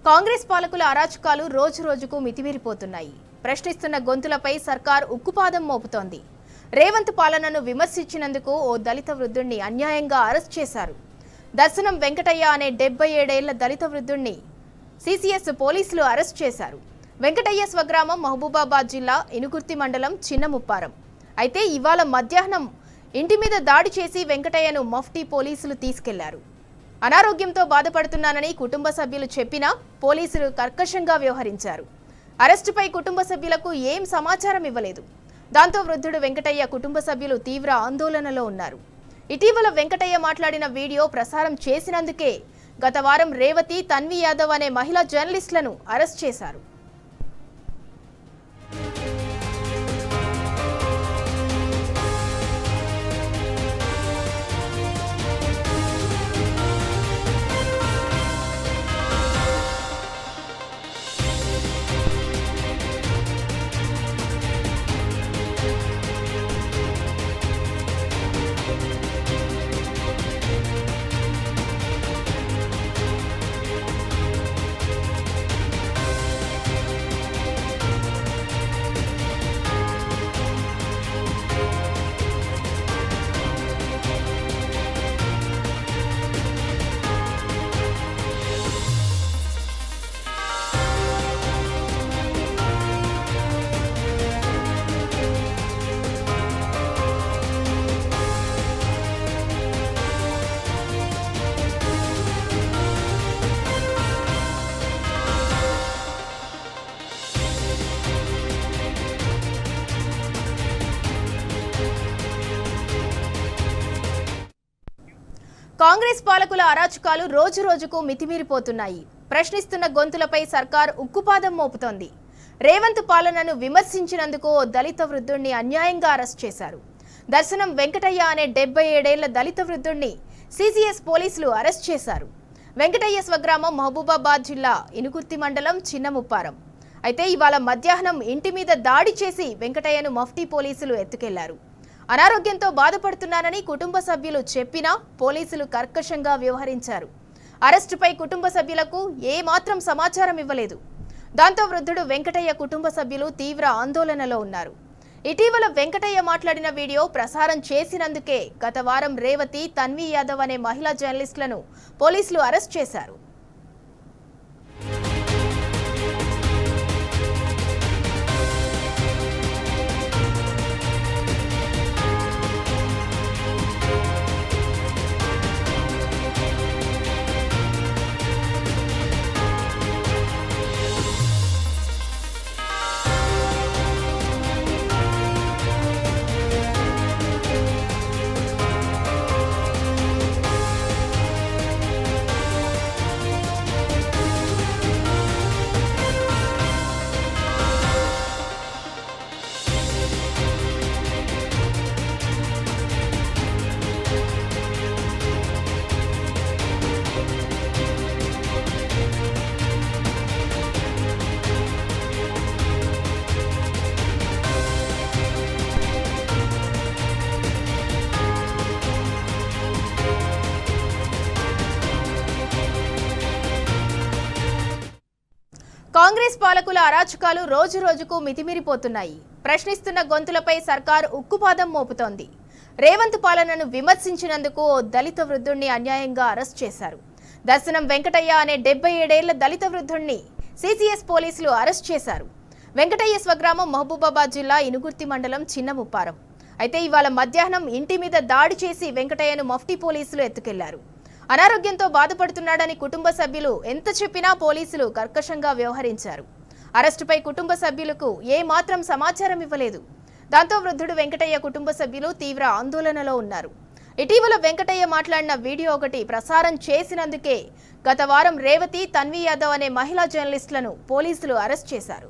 కాంగ్రెస్ పాలకుల అరాచకాలు రోజు రోజుకు మితిమీరిపోతున్నాయి. ప్రశ్నిస్తున్న గొంతులపై సర్కార్ ఉక్కుపాదం మోపుతోంది. రేవంత్ పాలనను విమర్శించినందుకు ఓ దళిత వృద్ధుణ్ణి అన్యాయంగా అరెస్ట్ చేశారు. దర్శనం వెంకటయ్య అనే 77 ఏళ్ల దళిత వృద్ధుణ్ణి సిసిఎస్ పోలీసులు అరెస్ట్ చేశారు. వెంకటయ్య స్వగ్రామం మహబూబాబాద్ జిల్లా ఇనుగుర్తి మండలం చిన్నముప్పారం. అయితే ఇవాళ మధ్యాహ్నం ఇంటి మీద దాడి చేసి వెంకటయ్యను మఫ్టీ పోలీసులు తీసుకెళ్లారు. అనారోగ్యంతో బాధపడుతున్నానని కుటుంబ సభ్యులు చెప్పినా పోలీసులు కర్కశంగా వ్యవహరించారు. అరెస్టుపై కుటుంబ సభ్యులకు ఏం సమాచారం ఇవ్వలేదు. దాంతో వృద్ధుడు వెంకటయ్య కుటుంబ సభ్యులు తీవ్ర ఆందోళనలో ఉన్నారు. ఇటీవల వెంకటయ్య మాట్లాడిన వీడియో ప్రసారం చేసినందుకే గత వారం రేవతి, తన్వి యాదవ్ అనే మహిళా జర్నలిస్టులను అరెస్ట్ చేశారు. కాంగ్రెస్ పాలకుల అరాచకాలు రోజు రోజుకు మితిమీరిపోతున్నాయి. ప్రశ్నిస్తున్న గొంతులపై సర్కార్ ఉక్కుపాదం మోపుతోంది. రేవంత్ పాలనను విమర్శించినందుకు ఓ దళిత వృద్ధుణ్ణి అన్యాయంగా అరెస్ట్ చేశారు. దర్శనం వెంకటయ్య అనే 77 ఏళ్ల దళిత వృద్ధుణ్ణి సిసిఎస్ పోలీసులు అరెస్ట్ చేశారు. వెంకటయ్య స్వగ్రామం మహబూబాబాద్ జిల్లా ఇనుగుర్తి మండలం చిన్నముప్పారం. అయితే ఇవాళ మధ్యాహ్నం ఇంటి మీద దాడి చేసి వెంకటయ్యను మఫ్టీ పోలీసులు ఎత్తుకెళ్లారు. అనారోగ్యంతో బాధపడుతున్నానని కుటుంబ సభ్యులు చెప్పినా పోలీసులు కర్కశంగా వ్యవహరించారు. అరెస్టుపై కుటుంబ సభ్యులకు ఏమాత్రం సమాచారం ఇవ్వలేదు. దాంతో వృద్ధుడు వెంకటయ్య కుటుంబ సభ్యులు తీవ్ర ఆందోళనలో ఉన్నారు. ఇటీవల వెంకటయ్య మాట్లాడిన వీడియో ప్రసారం చేసినందుకే గత వారం రేవతి, తన్వి యాదవ్ అనే మహిళా జర్నలిస్టులను పోలీసులు అరెస్ట్ చేశారు. కాంగ్రెస్ పాలకుల అరాచకాలు రోజు రోజుకు మితిమీరిపోతున్నాయి. ప్రశ్నిస్తున్న గొంతులపై సర్కార్ ఉక్కుపాదం మోపుతోంది. రేవంత్ పాలనను విమర్శించినందుకు ఓ దళిత వృద్ధుణ్ణి అన్యాయంగా అరెస్ట్ చేశారు. దర్శనం వెంకటయ్య అనే 77 ఏళ్ల దళిత వృద్ధుణ్ణి సిసిఎస్ పోలీసులు అరెస్ట్ చేశారు. వెంకటయ్య స్వగ్రామం మహబూబాబాద్ జిల్లా ఇనుగుర్తి మండలం చిన్నముప్పారం. అయితే ఇవాళ మధ్యాహ్నం ఇంటి మీద దాడి చేసి వెంకటయ్యను మఫ్టీ పోలీసులు ఎత్తుకెళ్లారు. అనారోగ్యంతో బాధపడుతున్నాడని కుటుంబ సభ్యులు ఎంత చెప్పినా పోలీసులు కర్కశంగా వ్యవహరించారు. అరెస్టుపై కుటుంబ సభ్యులకు ఏమాత్రం సమాచారం ఇవ్వలేదు. దాంతో వృద్ధుడు వెంకటయ్య కుటుంబ సభ్యులు తీవ్ర ఆందోళనలో ఉన్నారు. ఇటీవల వెంకటయ్య మాట్లాడిన వీడియో ఒకటి ప్రసారం చేసినందుకే గత వారం రేవతి, తన్వి యాదవ్ అనే మహిళా జర్నలిస్టులను పోలీసులు అరెస్ట్ చేశారు.